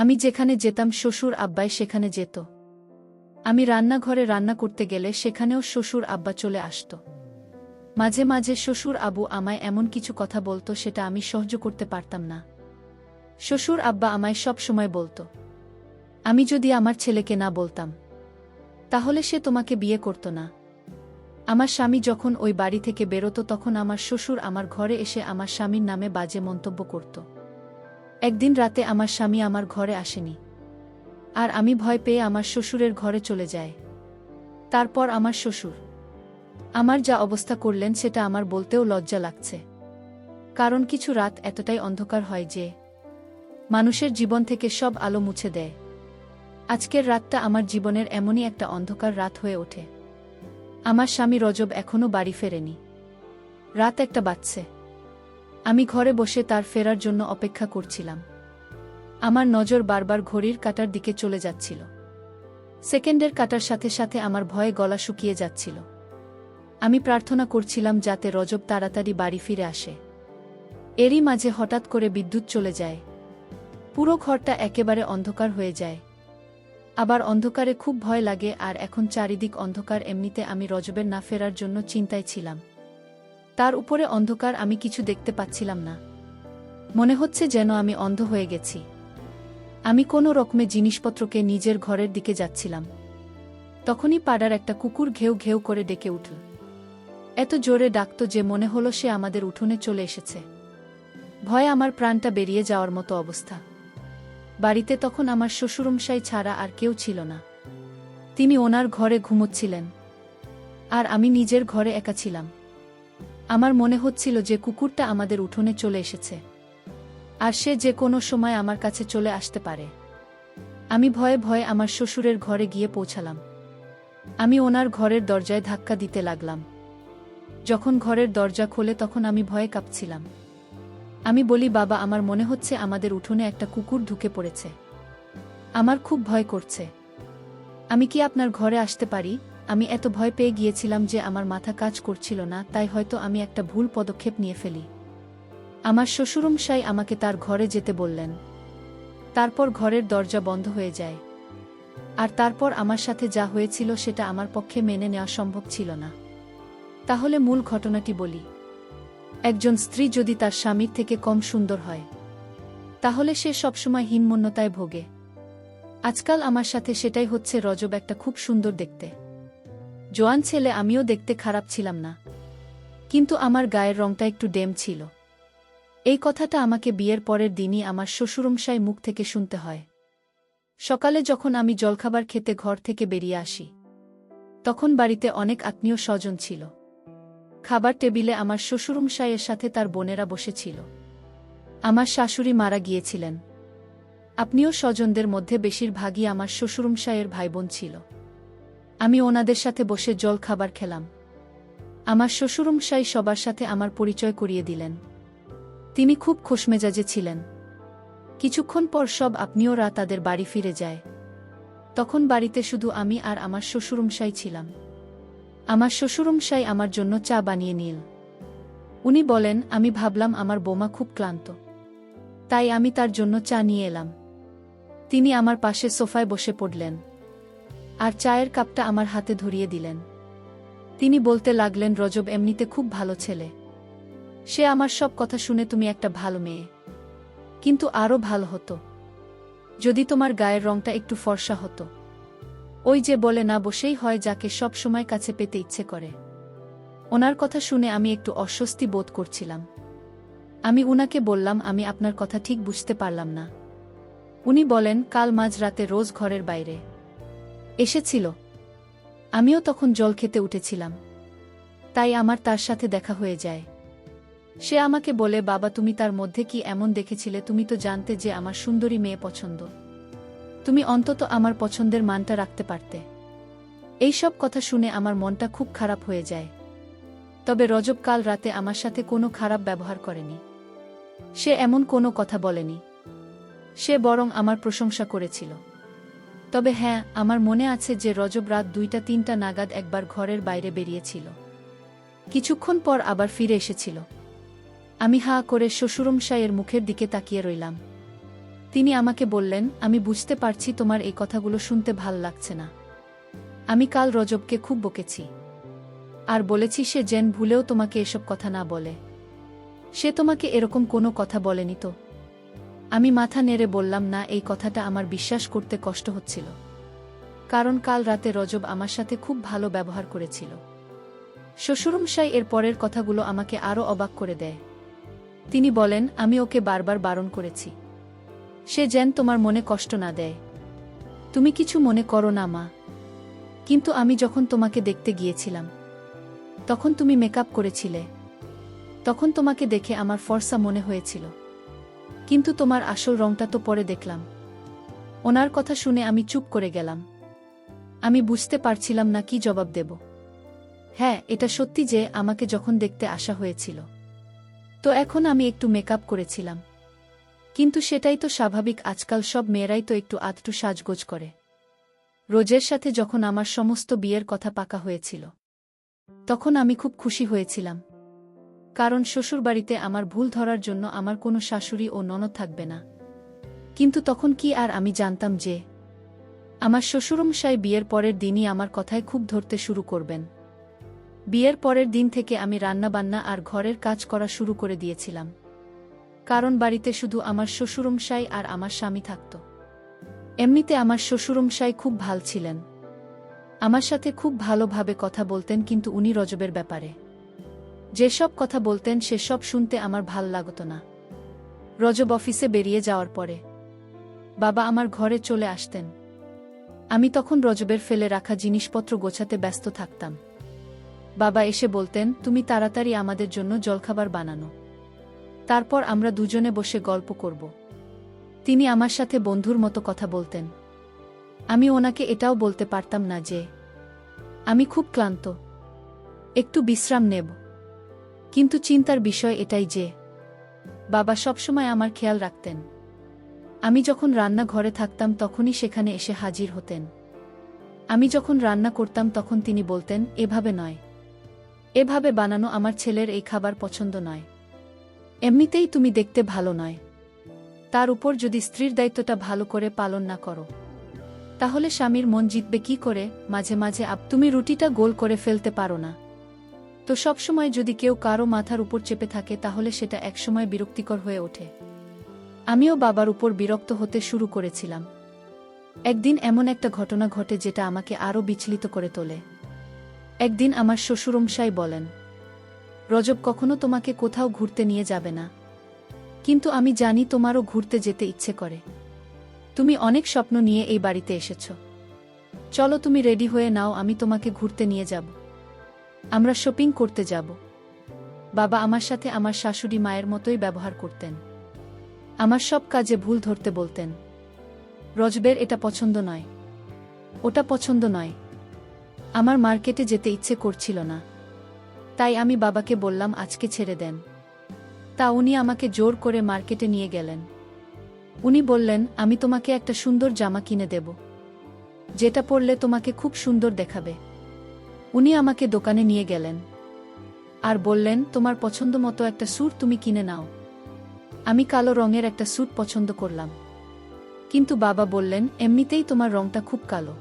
আমি যেখানে যেতাম শ্বশুর আব্বাই সেখানে যেত। আমি রান্নাঘরে রান্না করতে গেলে সেখানেও শ্বশুর আব্বা চলে আসত। মাঝে মাঝে শ্বশুর আবু আমায় এমন কিছু কথা বলতো সেটা আমি সহ্য করতে পারতাম না। শ্বশুর আব্বা আমায় সব সময় বলতো, আমি যদি আমার ছেলেকে না বলতাম তাহলে সে তোমাকে বিয়ে করত না। আমার স্বামী যখন ওই বাড়ি থেকে বেরোতো তখন আমার শ্বশুর আমার ঘরে এসে আমার স্বামীর নামে বাজে মন্তব্য করত। একদিন রাতে আমার স্বামী আমার ঘরে আসেনি, আর আমি ভয় পেয়ে আমার শ্বশুরের ঘরে চলে যাই। তারপর আমার শ্বশুর আমার যা অবস্থা করলেন সেটা আমার বলতেও লজ্জা লাগছে, কারণ কিছু রাত এতটাই অন্ধকার হয় যে মানুষের জীবন থেকে সব আলো মুছে দেয়। আজকের রাতটা আমার জীবনের এমনই একটা অন্ধকার রাত হয়ে ওঠে। আমার স্বামী রজব এখনো বাড়ি ফেরেনি। রাত 1টা বাজছে। আমি ঘরে বসে তার ফেরার জন্য অপেক্ষা করছিলাম। আমার নজর বারবার ঘড়ির কাঁটার দিকে চলে যাচ্ছিল। সেকেন্ডের কাঁটার সাথে সাথে আমার ভয়ে গলা শুকিয়ে যাচ্ছিল। আমি প্রার্থনা করছিলাম যাতে রজব তাড়াতাড়ি বাড়ি ফিরে আসে। এরই মাঝে হঠাৎ করে বিদ্যুৎ চলে যায়। পুরো ঘরটা একেবারে অন্ধকার হয়ে যায়। আবার অন্ধকারে খুব ভয় লাগে, আর এখন চারিদিক অন্ধকার। এমনিতে আমি রজবের না ফেরার জন্য চিন্তায় ছিলাম। তার উপরে অন্ধকার, আমি কিছু দেখতে পাচ্ছিলাম না। মনে হচ্ছে যেন আমি অন্ধ হয়ে গেছি। আমি কোনো রকমে জিনিসপত্রকে নিজের ঘরের দিকে যাচ্ছিলাম। তখনই পাড়ার একটা কুকুর ঘেউ ঘেউ করে ডেকে উঠল। এত জোরে ডাকত যে মনে হলো সে আমাদের উঠোনে চলে এসেছে। ভয়ে আমার প্রাণটা বেরিয়ে যাওয়ার মতো অবস্থা। বাড়িতে তখন আমার শ্বশুরমশাই ছাড়া আর কেউ ছিল না। তিনি ওনার ঘরে ঘুমোচ্ছিলেন, আর আমি নিজের ঘরে একা ছিলাম। আমার মনে হচ্ছিল যে কুকুরটা আমাদের উঠোনে চলে এসেছে, আর সে যে কোনো সময় আমার কাছে চলে আসতে পারে। আমি ভয়ে ভয়ে আমার শ্বশুরের ঘরে গিয়ে পৌঁছালাম। আমি ওনার ঘরের দরজায় ধাক্কা দিতে লাগলাম। যখন ঘরের দরজা খোলে তখন আমি ভয়ে কাঁপছিলাম। আমি বলি, বাবা, আমার মনে হচ্ছে আমাদের উঠোনে একটা কুকুর ঢুকে পড়েছে। আমার খুব ভয় করছে। আমি কি আপনার ঘরে আসতে পারি? আমি এত ভয় পেয়ে গিয়েছিলাম যে আমার মাথা কাজ করছিল না, তাই হয়তো আমি একটা ভুল পদক্ষেপ নিয়ে ফেলি। আমার শ্বশুরমশাই আমাকে তার ঘরে যেতে বললেন। তারপর ঘরের দরজা বন্ধ হয়ে যায়। আর তারপর আমার সাথে যা হয়েছিল সেটা আমার পক্ষে মেনে নেওয়া সম্ভব ছিল না। তাহলে মূল ঘটনাটি বলি। একজন স্ত্রী যদি তার স্বামীর থেকে কম সুন্দর হয়, তাহলে সে সবসময় হীনমন্যতায় ভোগে। আজকাল আমার সাথে সেটাই হচ্ছে। রজব একটা খুব সুন্দর দেখতে জোয়ান ছেলে। আমিও দেখতে খারাপ ছিলাম না, কিন্তু আমার গায়ের রংটা একটু ডেম ছিল। এই কথাটা আমাকে বিয়ের পরের দিনই আমার শ্বশুরমশাই মুখ থেকে শুনতে হয়। সকালে যখন আমি জলখাবার খেতে ঘর থেকে বেরিয়ে আসি, তখন বাড়িতে অনেক আত্মীয় স্বজন ছিল। খাবার টেবিলে আমার শ্বশুরমশাইয়ের সাথে তার বোনেরা বসেছিল। আমার শাশুড়ি মারা গিয়েছিলেন। আত্মীয় স্বজনদের মধ্যে বেশিরভাগই আমার শ্বশুরমশাইয়ের ভাইবোন ছিল। আমি ওনাদের সাথে বসে জল খাবার খেলাম। আমার শ্বশুরমশাই সবার সাথে আমার পরিচয় করিয়ে দিলেন। তিনি খুব খোশমেজাজে ছিলেন। কিছুক্ষণ পর সব আত্মীয়রা তাদের বাড়ি ফিরে যায়। তখন বাড়িতে শুধু আমি আর আমার শ্বশুরমশাই ছিলাম। আমার শ্বশুরমশাই আমার জন্য চা বানিয়ে নিল। উনি বলেন, আমি ভাবলাম আমার বৌমা খুব ক্লান্ত, তাই আমি তার জন্য চা নিয়ে এলাম। তিনি আমার পাশে সোফায় বসে পড়লেন, আর চায়ের কাপটা আমার হাতে ধরিয়ে দিলেন। তিনি বলতে লাগলেন, রজব এমনিতে খুব ভালো ছেলে। সে আমার সব কথা শুনে তুমি একটা ভালো মেয়ে, কিন্তু আরও ভালো হতো যদি তোমার গায়ের রংটা একটু ফর্সা হতো। ওই যে বলে না, বসেই হয় যাকে সব সময় কাছে পেতে ইচ্ছে করে। ওনার কথা শুনে আমি একটু অস্বস্তি বোধ করছিলাম। আমি উনাকে বললাম, আমি আপনার কথা ঠিক বুঝতে পারলাম না। উনি বলেন, কাল মাঝরাতে রোজ ঘরের বাইরে এসেছিল। আমিও তখন জল খেতে উঠেছিলাম, তাই আমার তার সাথে দেখা হয়ে যায়। সে আমাকে বলে, বাবা, তুমি তার মধ্যে কি এমন দেখেছিলে? তুমি তো জানতে যে আমার সুন্দরী মেয়ে পছন্দ। তুমি অন্তত আমার পছন্দের মানটা রাখতে পারতে। এইসব কথা শুনে আমার মনটা খুব খারাপ হয়ে যায়। তবে রজব কাল রাতে আমার সাথে কোনো খারাপ ব্যবহার করেনি। সে এমন কোনো কথা বলেনি। সে বরং আমার প্রশংসা করেছিল। তবে হ্যাঁ, আমার মনে আছে যে রজব রাত 2টা-3টা নাগাদ একবার ঘরের বাইরে বেরিয়েছিল। কিছুক্ষণ পর আবার ফিরে এসেছিল। আমি হাঁ করে শ্বশুরমশাইয়ের মুখের দিকে তাকিয়ে রইলাম। তিনি আমাকে বললেন, আমি বুঝতে পারছি তোমার এই কথাগুলো শুনতে ভাল লাগছে না। আমি কাল রজবকে খুব বকেছি আর বলেছি সে যেন ভুলেও তোমাকে এসব কথা না বলে। সে তোমাকে এরকম কোনো কথা বলেনি তো? আমি মাথা নেড়ে বললাম, না, এই কথাটা আমার বিশ্বাস করতে কষ্ট হচ্ছিল, কারণ কাল রাতে রজব আমার সাথে খুব ভালো ব্যবহার করেছিল। শ্বশুরমশাই এর পরের কথাগুলো আমাকে আরও অবাক করে দেয়। তিনি বলেন, আমি ওকে বারবার বারণ করেছি সে যেন তোমার মনে কষ্ট না দেয়। তুমি কিছু মনে করো না মা। কিন্তু আমি যখন তোমাকে দেখতে গিয়েছিলাম তখন তুমি মেকআপ করেছিলে। তখন তোমাকে দেখে আমার ফর্সা মনে হয়েছিল, কিন্তু তোমার আসল রংটা তো পরে দেখলাম। ওনার কথা শুনে আমি চুপ করে গেলাম। আমি বুঝতে পারছিলাম না কি জবাব দেব। হ্যাঁ, এটা সত্যি যে আমাকে যখন দেখতে আসা হয়েছিল তো এখন আমি একটু মেকআপ করেছিলাম, কিন্তু সেটাই তো স্বাভাবিক। আজকাল সব মেয়েরাই তো একটু আধটু সাজগোজ করে। রোজের সাথে যখন আমার সমস্ত বিয়ের কথা পাকা হয়েছিল তখন আমি খুব খুশি হয়েছিলাম, কারণ শ্বশুরবাড়িতে আমার ভুল ধরার জন্য আমার কোনো শাশুড়ি ও ননদ থাকবে না। কিন্তু তখন কি আর আমি জানতাম যে আমার শ্বশুরমশাই বিয়ের পরের দিনই আমার কথায় খুব ধরতে শুরু করবেন। বিয়ের পরের দিন থেকে আমি রান্নাবান্না আর ঘরের কাজ করা শুরু করে দিয়েছিলাম, কারণ বাড়িতে শুধু আমার শ্বশুরমশাই আর আমার স্বামী থাকত। এমনিতে আমার শ্বশুরমশাই খুব ভাল ছিলেন, আমার সাথে খুব ভালোভাবে কথা বলতেন, কিন্তু উনি রজবের ব্যাপারে যেসব কথা বলতেন সেসব শুনতে আমার ভাল লাগত না। রজব অফিসে বেরিয়ে যাওয়ার পরে বাবা আমার ঘরে চলে আসতেন। আমি তখন রজবের ফেলে রাখা জিনিসপত্র গোছাতে ব্যস্ত থাকতাম। বাবা এসে বলতেন, তুমি তাড়াতাড়ি আমাদের জন্য জলখাবার বানানো, তারপর আমরা দুজনে বসে গল্প করব। তিনি আমার সাথে বন্ধুর মতো কথা বলতেন। আমি ওনাকে এটাও বলতে পারতাম না যে আমি খুব ক্লান্ত, একটু বিশ্রাম নেব। কিন্তু চিন্তার বিষয় এটাই যে বাবা সবসময় আমার খেয়াল রাখতেন। আমি যখন রান্নাঘরে থাকতাম তখনই সেখানে এসে হাজির হতেন। আমি যখন রান্না করতাম তখন তিনি বলতেন, এভাবে নয়, এভাবে বানানো আমার ছেলের এই খাবার পছন্দ নয়। এমনিতেই তুমি দেখতে ভালো নয়, তার উপর যদি স্ত্রীর দায়িত্বটা ভালো করে পালন না করো তাহলে স্বামীর মন জিতবে কি করে? মাঝে মাঝে তুমি রুটিটা গোল করে ফেলতে পারো না তো সবসময় যদি কেউ কারো মাথার উপর চেপে থাকে তাহলে সেটা একসময় বিরক্তিকর হয়ে ওঠে। আমিও বাবার উপর বিরক্ত হতে শুরু করেছিলাম। একদিন এমন একটা ঘটনা ঘটে যেটা আমাকে আরও বিচলিত করে তোলে। একদিন আমার শ্বশুরমশাই বলেন, রজব কখনো তোমাকে কোথাও ঘুরতে নিয়ে যাবে না, কিন্তু আমি জানি তোমারও ঘুরতে যেতে ইচ্ছে করে। তুমি অনেক স্বপ্ন নিয়ে এই বাড়িতে এসেছ। চলো, তুমি রেডি হয়ে নাও, আমি তোমাকে ঘুরতে নিয়ে যাব। আমরা শপিং করতে যাব। বাবা আমার সাথে আমার শাশুড়ি মায়ের মতোই ব্যবহার করতেন। আমার সব কাজে ভুল ধরতে বলতেন। রজবের এটা পছন্দ নয়, ওটা পছন্দ নয়। আমার মার্কেটে যেতে ইচ্ছে করছিল না, তাই আমি বাবাকে বললাম আজকে ছেড়ে দেন। তা উনি আমাকে জোর করে মার্কেটে নিয়ে গেলেন। উনি বললেন, আমি তোমাকে একটা সুন্দর জামা কিনে দেব, যেটা পরলে তোমাকে খুব সুন্দর দেখাবে। উনি আমাকে দোকানে নিয়ে গেলেন আর বললেন, তোমার পছন্দ মতো একটা স্যুট তুমি কিনে নাও। আমি কালো রঙের একটা স্যুট পছন্দ করলাম, কিন্তু বাবা বললেন, এমনিতেই তোমার রংটা খুব কালো,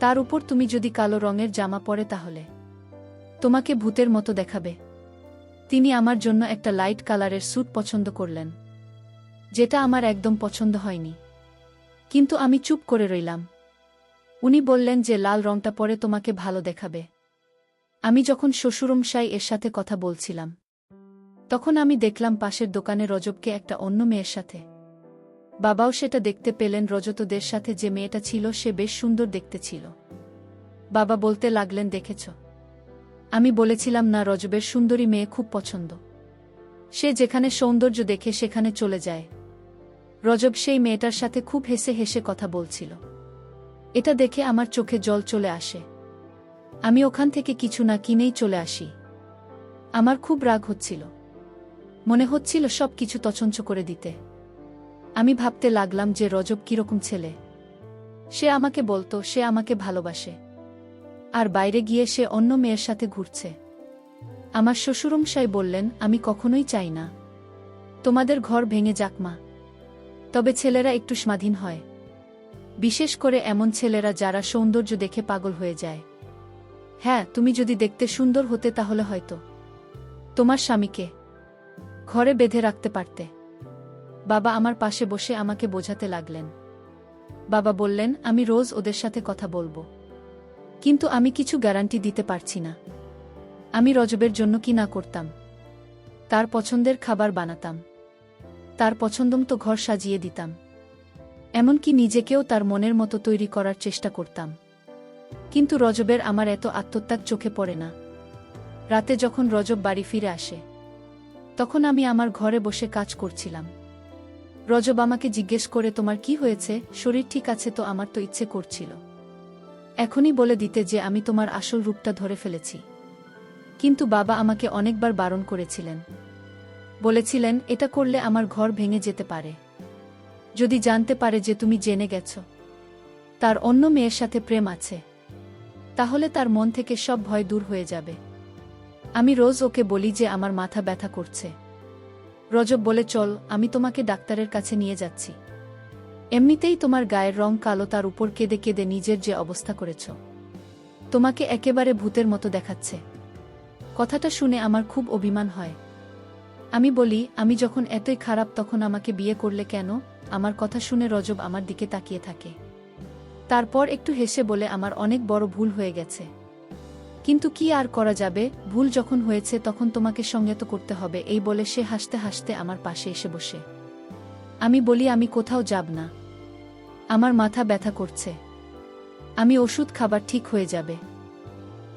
তার উপর তুমি যদি কালো রঙের জামা পরে তাহলে তোমাকে ভূতের মতো দেখাবে। তিনি আমার জন্য একটা লাইট কালারের স্যুট পছন্দ করলেন, যেটা আমার একদম পছন্দ হয়নি, কিন্তু আমি চুপ করে রইলাম। উনি বললেন যে লাল রংটা পরে তোমাকে ভালো দেখাবে। আমি যখন শ্বশুরমশাই এর সাথে কথা বলছিলাম তখন আমি দেখলাম পাশের দোকানে রজবকে একটা অন্য মেয়ের সাথে। বাবাও সেটা দেখতে পেলেন। রজতদের সাথে যে মেয়েটা ছিল সে বেশ সুন্দর দেখতে ছিল। বাবা বলতে লাগলেন, দেখেছ, আমি বলেছিলাম না রজবের সুন্দরী মেয়ে খুব পছন্দ। সে যেখানে সৌন্দর্য দেখে সেখানে চলে যায়। রজব সেই মেয়েটার সাথে খুব হেসে হেসে কথা বলছিল। এটা দেখে আমার চোখে জল চলে আসে। আমি ওখান থেকে কিছু না কিনেই চলে আসি। আমার খুব রাগ হচ্ছিল, মনে হচ্ছিল সব কিছু তছনছ করে দিতে। আমি ভাবতে লাগলাম যে রজব কিরকম ছেলে। সে আমাকে বলতো সে আমাকে ভালোবাসে, আর বাইরে গিয়ে সে অন্য মেয়ের সাথে ঘুরছে। আমার শ্বশুরমশাই বললেন, আমি কখনোই চাই না তোমাদের ঘর ভেঙে যাক মা। তবে ছেলেরা একটু স্বাধীন হয়, বিশেষ করে এমন ছেলেরা যারা সৌন্দর্য দেখে পাগল হয়ে যায়। হ্যাঁ, তুমি যদি দেখতে সুন্দর হতে তাহলে হয়তো তোমার স্বামীকে ঘরে বেঁধে রাখতে পারতে। বাবা আমার পাশে বসে আমাকে বোঝাতে লাগলেন। বাবা বললেন, আমি রোজ ওদের সাথে কথা বলবো, কিন্তু আমি কিছু গ্যারান্টি দিতে পারছি না। আমি রজবের জন্য কি না করতাম। তার পছন্দের খাবার বানাতাম, তার পছন্দমতো ঘর সাজিয়ে দিতাম, এমনকি নিজেকেও তার মনের মতো তৈরি করার চেষ্টা করতাম। কিন্তু রজবের আমার এত আত্মত্যাগ চোখে পড়ে না। রাতে যখন রজব বাড়ি ফিরে আসে, তখন আমি আমার ঘরে বসে কাজ করছিলাম। রজব আমাকে জিজ্ঞেস করে, তোমার কি হয়েছে, শরীর ঠিক আছে তো? আমার তো ইচ্ছে করছিল এখনই বলে দিতে যে আমি তোমার আসল রূপটা ধরে ফেলেছি, কিন্তু বাবা আমাকে অনেকবার বারণ করেছিলেন। বলেছিলেন, এটা করলে আমার ঘর ভেঙে যেতে পারে। যদি জানতে পারে যে তুমি জেনে গেছ তার অন্য মেয়ের সাথে প্রেম আছে, তাহলে তার মন থেকে সব ভয় দূর হয়ে যাবে। আমি রোজ ওকে বলি যে আমার মাথা ব্যথা করছে। রজব বলে, চল, আমি তোমাকে ডাক্তারের কাছে নিয়ে যাচ্ছি। এমনিতেই তোমার গায়ের রং কালো, তার উপর কেঁদে কেঁদে নিজের যে অবস্থা করেছ, তোমাকে একেবারে ভূতের মতো দেখাচ্ছে। কথাটা শুনে আমার খুব অভিমান হয়। আমি বলি, আমি যখন এতই খারাপ তখন আমাকে বিয়ে করলে কেন? আমার কথা শুনে রজব আমার দিকে তাকিয়ে থাকে। তারপর একটু হেসে বলে, আমার অনেক বড় ভুল হয়ে গেছে, কিন্তু কি আর করা যাবে, ভুল যখন হয়েছে তখন তোমাকে সংযত করতে হবে। এই বলে সে হাসতে হাসতে আমার পাশে এসে বসে। আমি বলি, আমি কোথাও যাব না, আমার মাথা ব্যথা করছে, আমি ওষুধ খাবার ঠিক হয়ে যাবে।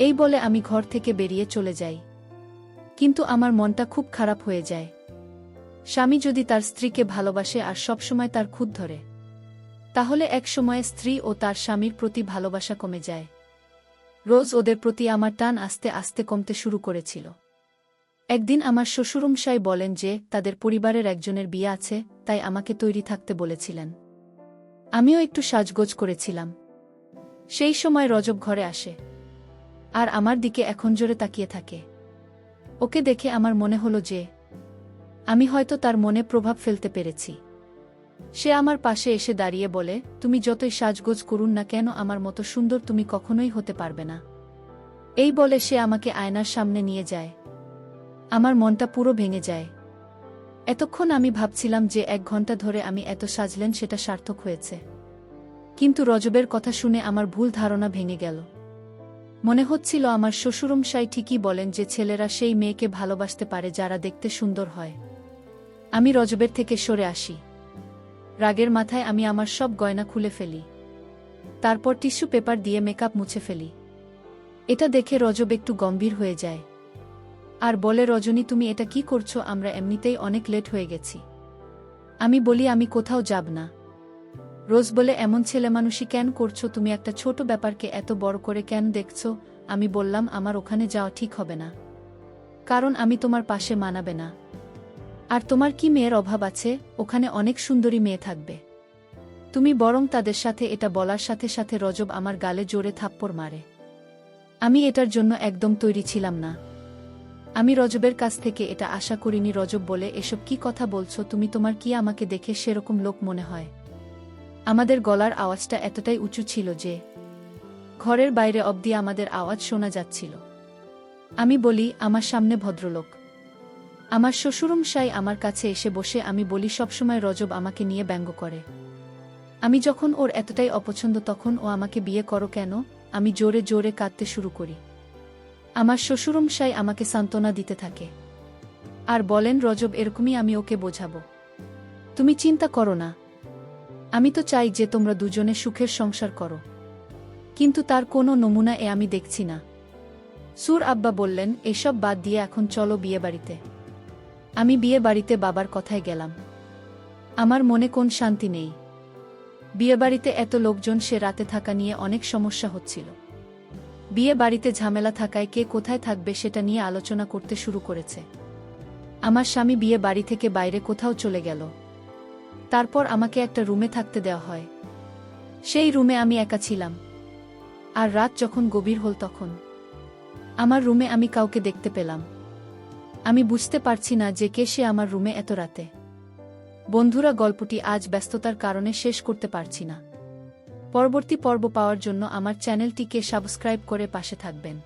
এই বলে আমি ঘর থেকে বেরিয়ে চলে যাই। কিন্তু আমার মনটা খুব খারাপ হয়ে যায়। স্বামী যদি তার স্ত্রীকে ভালোবাসে আর সবসময় তার খুঁত ধরে, তাহলে এক সময়ে স্ত্রী ও তার স্বামীর প্রতি ভালোবাসা কমে যায়। রোজ ওদের প্রতি আমার টান আস্তে আস্তে কমতে শুরু করেছিল। একদিন আমার শ্বশুরমশাই বলেন যে তাদের পরিবারের একজনের বিয়ে আছে, তাই আমাকে তৈরি থাকতে বলেছিলেন। আমিও একটু সাজগোজ করেছিলাম। সেই সময় রজব ঘরে আসে আর আমার দিকে এখন জোরে তাকিয়ে থাকে। ওকে দেখে আমার মনে হলো যে আমি হয়তো তার মনে প্রভাব ফেলতে পেরেছি। সে আমার পাশে এসে দাঁড়িয়ে বলে, তুমি যতই সাজগোজ করুন না কেন, আমার মতো সুন্দর তুমি কখনোই হতে পারবে না। এই বলে সে আমাকে আয়নার সামনে নিয়ে যায়। আমার মনটা পুরো ভেঙে যায়। এতক্ষণ আমি ভাবছিলাম যে 1 ঘন্টা ধরে আমি এত সাজলেন সেটা সার্থক হয়েছে। কিন্তু রজবের কথা শুনে আমার ভুল ধারণা ভেঙে গেল। মনে হচ্ছিল আমার শ্বশুরমশাই ঠিকই বলেন যে ছেলেরা সেই মেয়েকে ভালোবাসতে পারে যারা দেখতে সুন্দর হয়। আমি রজবের থেকে সরে আসি। রাগের মাথায় আমি আমার সব গয়না খুলে ফেলি, তারপর টিস্যু পেপার দিয়ে মেকআপ মুছে ফেলি। এটা দেখে রজব একটু গম্ভীর হয়ে যায় আর বলে, রজনী, তুমি এটা কি করছো? আমরা এমনিতেই অনেক লেট হয়ে গেছি। আমি বলি, আমি কোথাও যাব না। রোজ বলে, এমন ছেলেমানুষি কেন করছো তুমি? একটা ছোট ব্যাপারকে এত বড় করে কেন দেখছো? আমি বললাম, আমার ওখানে যাওয়া ঠিক হবে না, কারণ আমি তোমার পাশে মানাবে না। আর তোমার কি মেয়ের অভাব আছে? ওখানে অনেক সুন্দরী মেয়ে থাকবে, তুমি বরং তাদের সাথে। এটা বলার সাথে সাথে রজব আমার গালে জোরে থাপ্পড় মারে। আমি এটার জন্য একদম তৈরি ছিলাম না। আমি রজবের কাছ থেকে এটা আশা করিনি। রজব বলে, এসব কি কথা বলছো তুমি? তোমার কি আমাকে দেখে সেরকম লোক মনে হয়? আমাদের গলার আওয়াজটা এতটাই উঁচু ছিল যে ঘরের বাইরে অবধি আমাদের আওয়াজ শোনা যাচ্ছিল। আমি বলি, আমার সামনে ভদ্রলোক। আমার শ্বশুরমশাই আমার কাছে এসে বসে। আমি বলি, সবসময় রজব আমাকে নিয়ে ব্যঙ্গ করে। আমি যখন ওর এতটাই অপছন্দ তখন ও আমাকে বিয়ে করো কেন? আমি জোরে জোরে কাঁদতে শুরু করি। আমার শ্বশুরমশাই আমাকে সান্ত্বনা দিতে থাকে আর বলেন, রজব এরকমই, আমি ওকে বোঝাবো, তুমি চিন্তা করো না। আমি তো চাই যে তোমরা দুজনে সুখের সংসার করো, কিন্তু তার কোনো নমুনা আমি দেখছি না। সুর আব্বা বললেন, এসব বাদ দিয়ে এখন চলো বিয়ে বাড়িতে। আমি বিয়ে বাড়িতে বাবার কথায় গেলাম। আমার মনে কোন শান্তি নেই। বিয়ে বাড়িতে এত লোকজন, সে রাতে থাকা নিয়ে অনেক সমস্যা হচ্ছিল। বিয়ে বাড়িতে ঝামেলা থাকায় কে কোথায় থাকবে সেটা নিয়ে আলোচনা করতে শুরু করেছে। আমার স্বামী বিয়ে বাড়ি থেকে বাইরে কোথাও চলে গেল। তারপর আমাকে একটা রুমে থাকতে দেওয়া হয়। সেই রুমে আমি একা ছিলাম। আর রাত যখন গভীর হল তখন আমার রুমে আমি কাউকে দেখতে পেলাম। আমি বুঝতে পারছি না যে কে সে আমার রুমে এত রাতে। বন্ধুরা, গল্পটি আজ ব্যস্ততার কারণে শেষ করতে পারছি না। পরবর্তী পর্ব পাওয়ার জন্য আমার চ্যানেলটিকে সাবস্ক্রাইব করে পাশে থাকবেন।